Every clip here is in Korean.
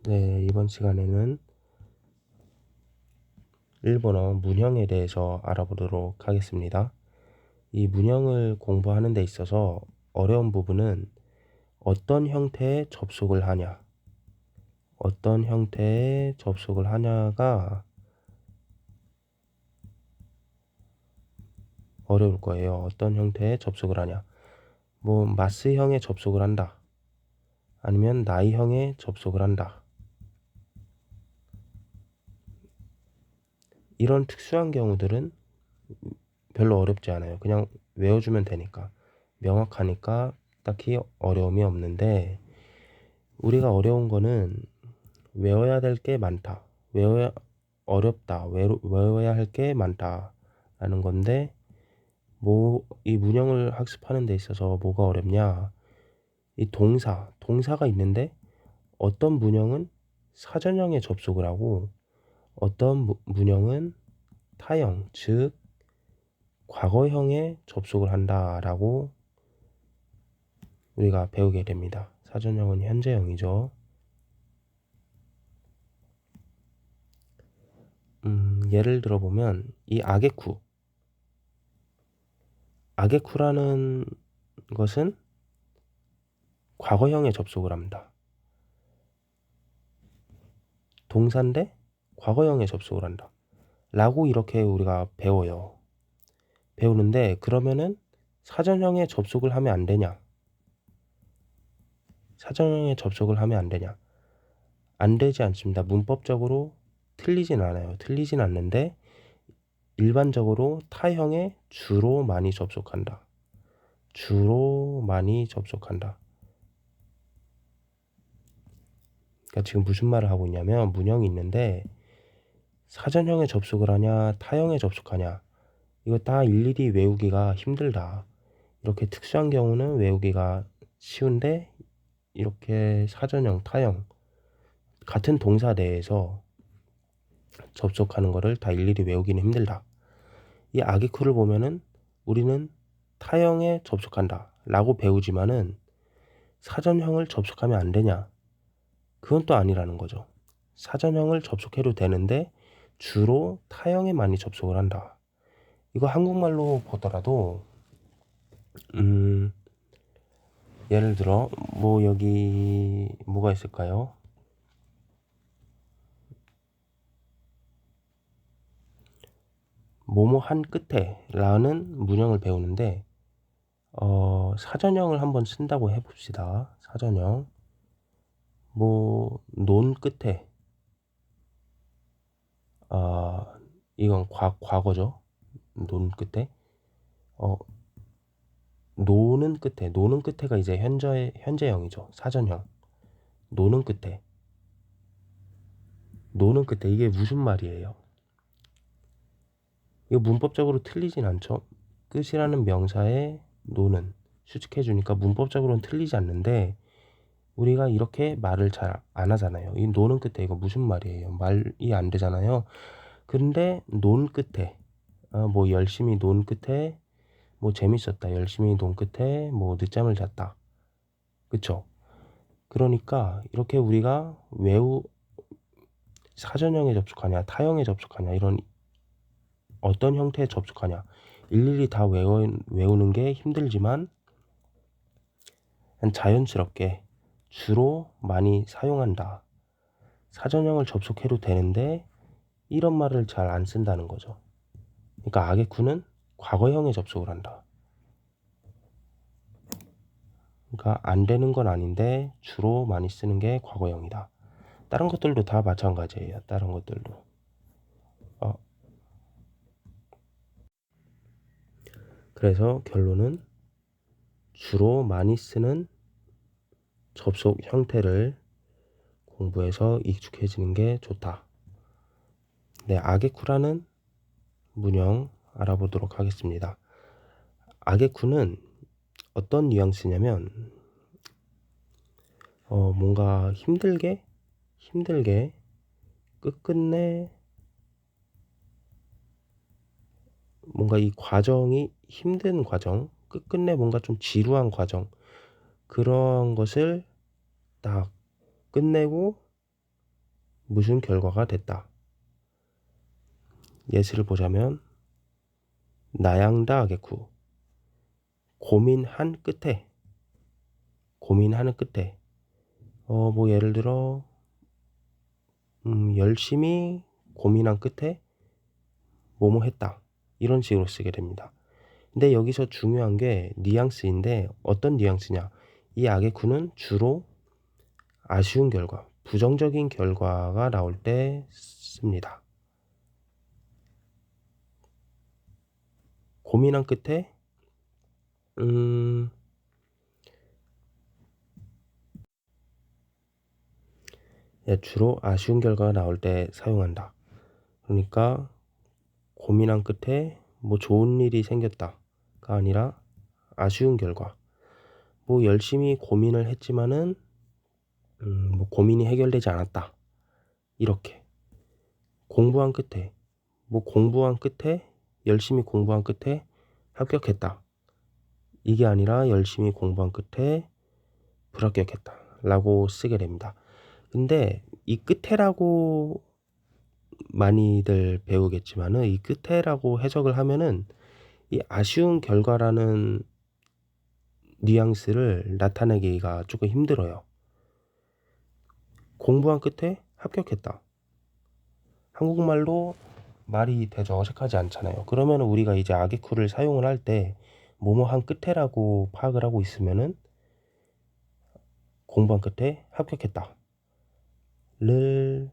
네, 이번 시간에는 일본어 문형에 대해서 알아보도록 하겠습니다. 이 문형을 공부하는 데 있어서 어려운 부분은 어떤 형태의 접속을 하냐, 어떤 형태의 접속을 하냐가 어려울 거예요. 어떤 형태의 접속을 하냐. 뭐 마스형의 접속을 한다. 아니면 나이형의 접속을 한다. 이런 특수한 경우들은 별로 어렵지 않아요. 그냥 외워주면 되니까. 명확하니까 딱히 어려움이 없는데, 우리가 어려운 거는 외워야 될 게 많다. 어렵다. 외워야 할 게 많다. 라는 건데, 이 문형을 학습하는 데 있어서 뭐가 어렵냐. 이 동사가 있는데 어떤 문형은 사전형에 접속을 하고 어떤 문형은 타형, 즉 과거형에 접속을 한다라고 우리가 배우게 됩니다. 사전형은 현재형이죠. 예를 들어보면 이 아게쿠라는 것은 과거형에 접속을 합니다. 동사인데 과거형에 접속을 한다. 라고 이렇게 우리가 배우는데 그러면은 사전형에 접속을 하면 안 되냐? 사전형에 접속을 하면 안 되냐? 안 되지 않습니다. 문법적으로 틀리진 않아요. 틀리진 않는데 일반적으로 타형에 주로 많이 접속한다. 주로 많이 접속한다. 그러니까 지금 무슨 말을 하고 있냐면 문형이 있는데 사전형에 접속을 하냐 타형에 접속하냐 이거 다 일일이 외우기가 힘들다. 이렇게 특수한 경우는 외우기가 쉬운데 이렇게 사전형, 타형 같은 동사 내에서 접속하는 거를 다 일일이 외우기는 힘들다. 이 아기쿠를 보면은 우리는 타형에 접속한다 라고 배우지만은 사전형을 접속하면 안 되냐? 그건 또 아니라는 거죠. 사전형을 접속해도 되는데 주로 타형에 많이 접속을 한다. 이거 한국말로 보더라도 예를 들어 여기 뭐가 있을까요? 뭐뭐 한 끝에 라는 문형을 배우는데 사전형을 한번 쓴다고 해봅시다. 사전형 논 끝에 이건 과거죠. 논 끝에 노는 끝에가 이제 현재형이죠. 사전형. 노는 끝에 이게 무슨 말이에요? 이거 문법적으로 틀리진 않죠. 끝이라는 명사에 노는 수식해 주니까 문법적으로는 틀리지 않는데 우리가 이렇게 말을 잘 안 하잖아요. 이 노는 끝에 이거 무슨 말이에요? 말이 안 되잖아요. 근데 논 끝에 열심히 논 끝에 재밌었다. 열심히 논 끝에 늦잠을 잤다. 그쵸? 그러니까 이렇게 우리가 사전형에 접속하냐 타형에 접속하냐 이런 어떤 형태에 접속하냐 일일이 다 외우는 게 힘들지만 자연스럽게 주로 많이 사용한다. 사전형을 접속해도 되는데 이런 말을 잘 안 쓴다는 거죠. 그러니까 아게쿠는 과거형에 접속을 한다. 그러니까 안 되는 건 아닌데 주로 많이 쓰는 게 과거형이다. 다른 것들도 다 마찬가지예요. 다른 것들도. 그래서 결론은 주로 많이 쓰는 접속 형태를 공부해서 익숙해지는 게 좋다. 네, 아게쿠라는 문형 알아보도록 하겠습니다. 아게쿠는 어떤 뉘앙스냐면 뭔가 힘들게 끝끝내 뭔가 이 과정이 힘든 과정, 끝끝내 뭔가 좀 지루한 과정 그런 것을 딱 끝내고 무슨 결과가 됐다. 예시를 보자면 나양다 하게쿠 고민하는 끝에 뭐 예를 들어 열심히 고민한 끝에 뭐뭐 했다. 이런 식으로 쓰게 됩니다. 근데 여기서 중요한 게 뉘앙스인데 어떤 뉘앙스냐. 이 아게쿠는 주로 아쉬운 결과, 부정적인 결과가 나올 때 씁니다. 고민한 끝에 주로 아쉬운 결과가 나올 때 사용한다. 그러니까 고민한 끝에 뭐 좋은 일이 생겼다가 아니라 아쉬운 결과. 뭐 열심히 고민을 했지만은 뭐 고민이 해결되지 않았다. 이렇게 공부한 끝에 열심히 공부한 끝에 합격했다. 이게 아니라 열심히 공부한 끝에 불합격했다. 라고 쓰게 됩니다. 근데 이 끝에라고 많이들 배우겠지만은 이 끝에라고 해석을 하면은 이 아쉬운 결과라는 뉘앙스를 나타내기가 조금 힘들어요. 공부한 끝에 합격했다. 한국말로 말이 되죠. 어색하지 않잖아요. 그러면 우리가 이제 아게쿠를 사용을 할 때 뭐뭐한 끝에라고 파악을 하고 있으면은 공부한 끝에 합격했다. 를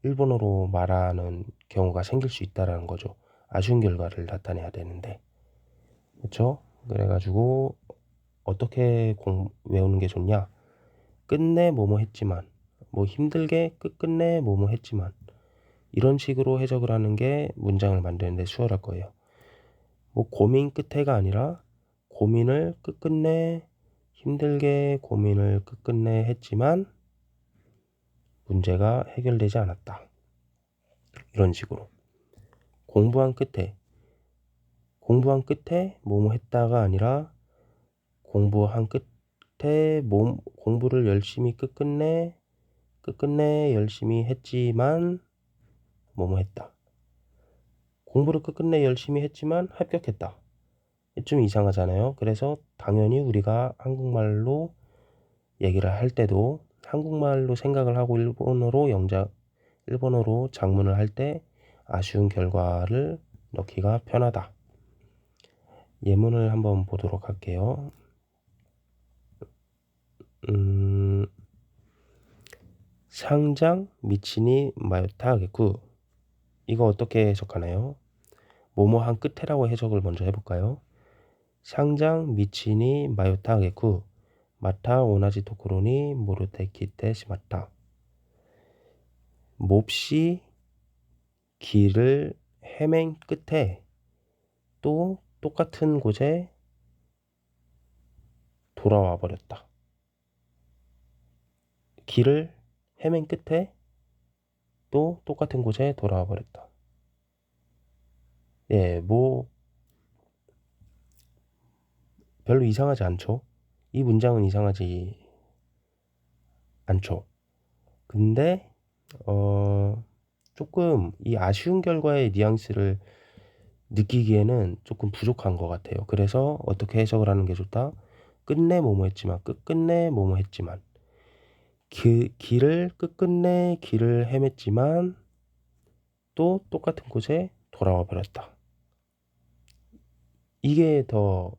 일본어로 말하는 경우가 생길 수 있다라는 거죠. 아쉬운 결과를 나타내야 되는데. 그렇죠? 그래가지고 어떻게 외우는 게 좋냐? 끝내 뭐뭐 했지만, 뭐 힘들게 끝끝내 뭐뭐 했지만 이런 식으로 해석을 하는 게 문장을 만드는데 수월할 거예요. 뭐 고민 끝에가 아니라 고민을 끝끝내 힘들게 고민을 끝끝내 했지만 문제가 해결되지 않았다. 이런 식으로 공부한 끝에 뭐뭐 했다가 아니라 공부한 끝에 공부를 열심히 끝끝내 열심히 했지만 뭐뭐 했다. 공부를 끝끝내 열심히 했지만 합격했다. 좀 이상하잖아요. 그래서 당연히 우리가 한국말로 얘기를 할 때도 한국말로 생각을 하고 일본어로 작문을 할 때 아쉬운 결과를 넣기가 편하다. 예문을 한번 보도록 할게요. 상장 미치니 마요타 하겠고 이거 어떻게 해석하나요? 뭐뭐한 끝에라고 해석을 먼저 해볼까요? 상장 미치니 마요타 하겠고 마타 오나지 토코로니 모르테 키테 시마타 몹시 길을 헤맨 끝에 또 똑같은 곳에 돌아와 버렸다. 길을 헤맨 끝에 또 똑같은 곳에 돌아와 버렸다. 예, 뭐 별로 이상하지 않죠? 이 문장은 이상하지 않죠. 근데 조금 이 아쉬운 결과의 뉘앙스를 느끼기에는 조금 부족한 것 같아요. 그래서 어떻게 해석을 하는 게 좋다? 끝내 뭐뭐 했지만 끝끝내 뭐뭐 했지만 끝끝내 길을 헤맸지만 또 똑같은 곳에 돌아와 버렸다. 이게 더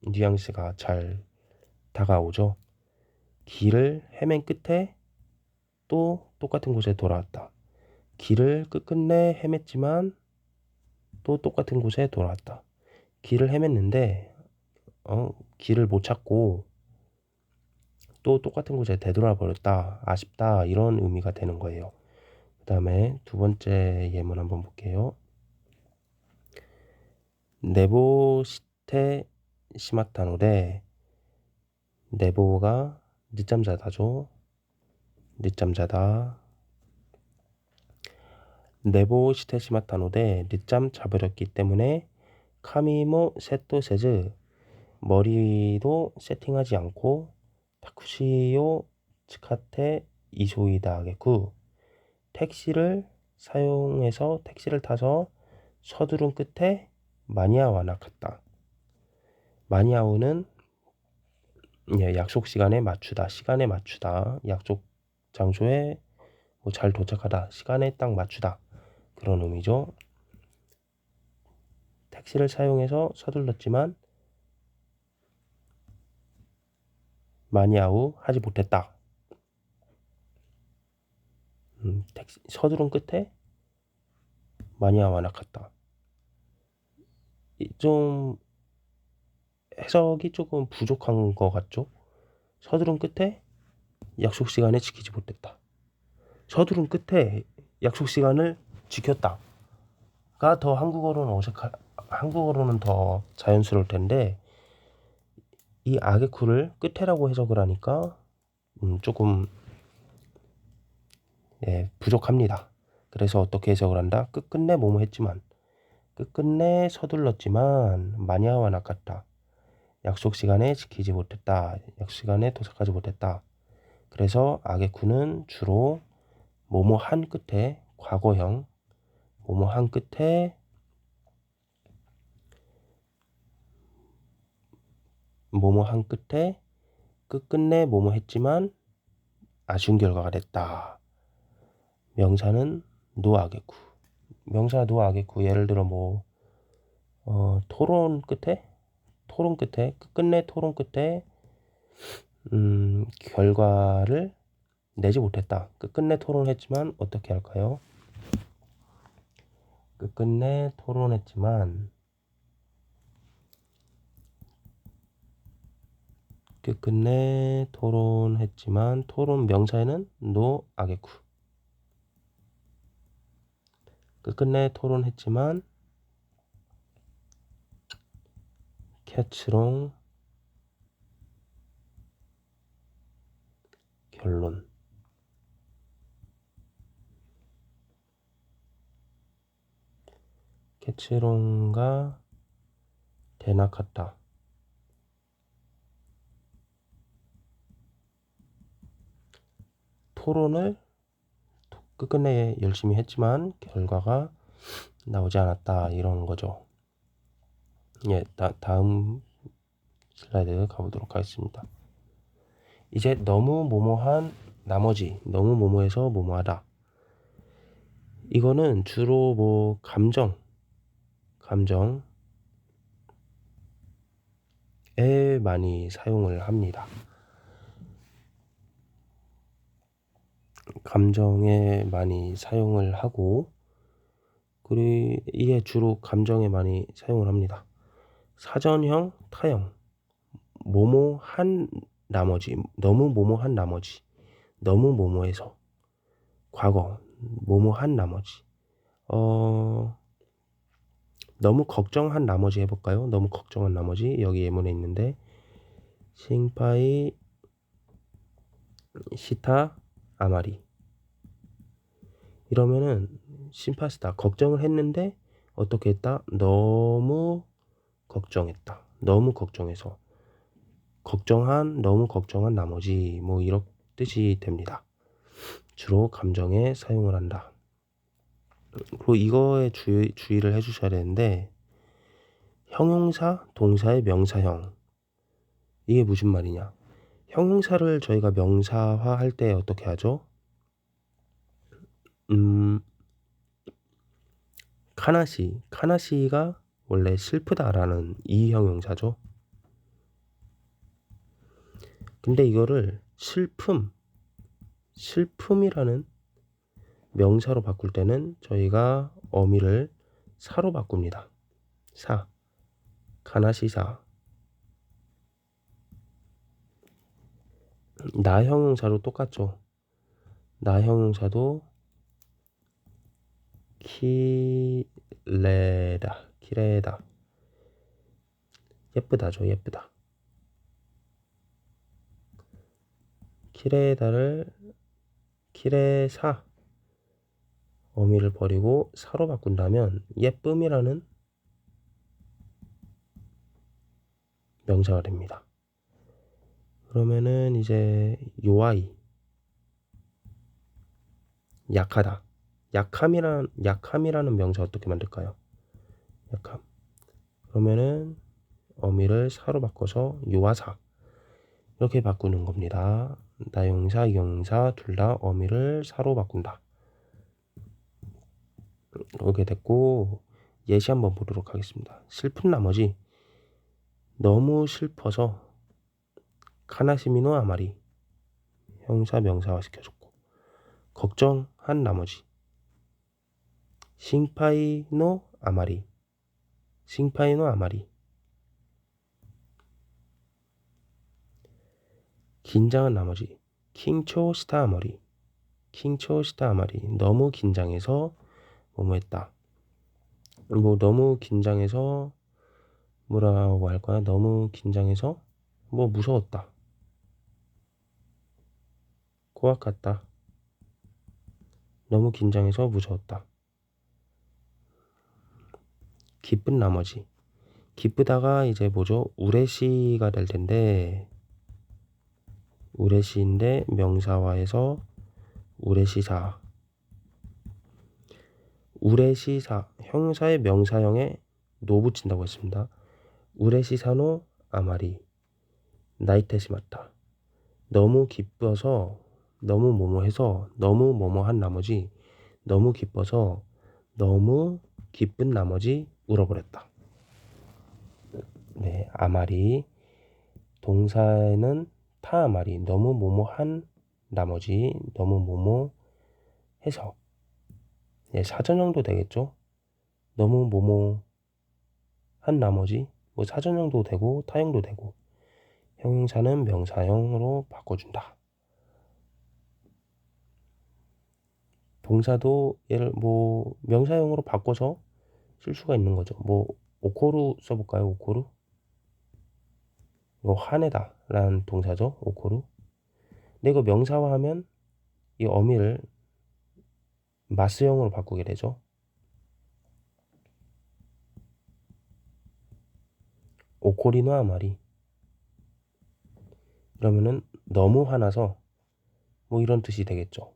뉘앙스가 잘 다가오죠. 길을 헤맨 끝에 또 똑같은 곳에 돌아왔다. 길을 끝끝내 헤맸지만 또 똑같은 곳에 돌아왔다. 길을 헤맸는데 길을 못 찾고 또 똑같은 곳에 되돌아 버렸다. 아쉽다. 이런 의미가 되는 거예요. 그 다음에 두 번째 예문 한번 볼게요. 네보시테 시마타노데 네보가 늦잠 자다죠. 늦잠 자다. 네보시테 시마타노데 늦잠 자버렸기 때문에 카미모 세토 세즈 머리도 세팅하지 않고 타쿠시요 츠카테 이소이다 하겠고 택시를 사용해서 택시를 타서 서두른 끝에 마니아와나 갔다. 마니아우는 약속 시간에 맞추다, 시간에 맞추다, 약속 장소에 잘 도착하다, 시간에 딱 맞추다, 그런 의미죠. 택시를 사용해서 서둘렀지만 마니아우 하지 못했다. 택시 서두른 끝에 마니아와나 갔다. 좀 해석이 조금 부족한 것 같죠? 서두른 끝에 약속 시간에 지키지 못했다. 서두른 끝에 약속 시간을 지켰다가 더 한국어로는 더 자연스러울 텐데, 이 아게쿠를 끝에라고 해석을 하니까 조금 부족합니다. 그래서 어떻게 해석을 한다? 끝끝내 뭐뭐 했지만, 끝끝내 서둘렀지만 마니아와 나갔다. 약속 시간에 지키지 못했다. 약속 시간에 도착하지 못했다. 그래서 아게쿠는 주로 뭐뭐 한 끝에 과거형, 뭐뭐 한 끝에 뭐뭐 한 끝에 끝끝내 뭐뭐 했지만 아쉬운 결과가 됐다. 명사는 노아게쿠. 명사 노아게쿠. 예를 들어 토론 끝에 끝끝내 토론 끝에 결과를 내지 못했다. 끝끝내 토론했지만 어떻게 할까요? 끝끝내 토론 토론 명사에는 노아게쿠. 끝끝내 토론했지만 캐츠롱 결론. 캐츠롱과 대낙하다. 토론을 끝끝내 열심히 했지만 결과가 나오지 않았다, 이런 거죠. 다음 슬라이드 가보도록 하겠습니다. 이제 너무 뭐뭐한 나머지, 너무 뭐뭐해서 뭐뭐하다. 이거는 주로 감정에 많이 사용을 합니다. 감정에 많이 사용을 하고, 그리고 이게 주로 감정에 많이 사용을 합니다. 사전형, 타형, 뭐뭐한 나머지, 너무 뭐뭐한 나머지, 너무 뭐뭐해서, 과거, 뭐뭐한 나머지, 너무 걱정한 나머지 해볼까요? 너무 걱정한 나머지, 여기 예문에 있는데, 싱파이 시타 아마리. 이러면은 심파스다, 걱정을 했는데 어떻게 했다? 너무 걱정했다. 너무 걱정해서, 너무 걱정한 나머지, 이런 뜻이 됩니다. 주로 감정에 사용을 한다. 그리고 이거에 주의를 해주셔야 되는데, 형용사, 동사의 명사형. 이게 무슨 말이냐? 형용사를 저희가 명사화 할 때 어떻게 하죠? 카나시가 원래 슬프다라는 이 형용사죠. 근데 이거를 슬픔이라는 명사로 바꿀 때는 저희가 어미를 사로 바꿉니다. 카나시사. 나 형용사로 똑같죠. 나 형용사도 키레다. 예쁘다죠, 예쁘다. 키레사. 어미를 버리고 사로 바꾼다면 예쁨이라는 명사가 됩니다. 그러면은 이제 요아이 약하다. 약함이라는 명사 어떻게 만들까요? 약함. 그러면은 어미를 사로 바꿔서 요하사 이렇게 바꾸는 겁니다. 나용사, 이용사 둘 다 어미를 사로 바꾼다. 이렇게 됐고 예시 한번 보도록 하겠습니다. 슬픈 나머지 너무 슬퍼서 카나시미노 아마리 형사 명사화 시켜줬고 걱정한 나머지 싱파이노 아마리 싱파이노 아마리 긴장한 나머지 킹초 시타 아마리 킹초 시타 아마리 너무 긴장해서 뭐뭐했다. 뭐 너무 긴장해서 뭐라고 할까요? 너무 긴장해서 뭐 무서웠다. 코악 같다. 너무 긴장해서 무서웠다. 기쁜 나머지 기쁘다가 이제 뭐죠? 우레시가 될 텐데 우레시인데 명사화해서 우레시사 우레시사 형사의 명사형에 노 붙인다고 했습니다. 우레시사노 아마리 나이테시마타 너무 기뻐서 너무 뭐뭐해서 너무 뭐뭐한 나머지 너무 기뻐서 너무 기쁜 나머지 울어버렸다. 네, 아마리 동사에는 타 아마리 너무 뭐뭐한 나머지 너무 뭐뭐해서 네, 사전형도 되겠죠. 너무 뭐뭐한 나머지 뭐 사전형도 되고 타형도 되고 형용사는 명사형으로 바꿔준다. 동사도 얘를 뭐 명사형으로 바꿔서 쓸 수가 있는 거죠. 뭐 오코루 써볼까요? 오코루? 이거 화내다 라는 동사죠. 오코루. 근데 이거 명사화하면 이 어미를 마스형으로 바꾸게 되죠. 오코리노 아마리. 그러면은 너무 화나서 뭐 이런 뜻이 되겠죠.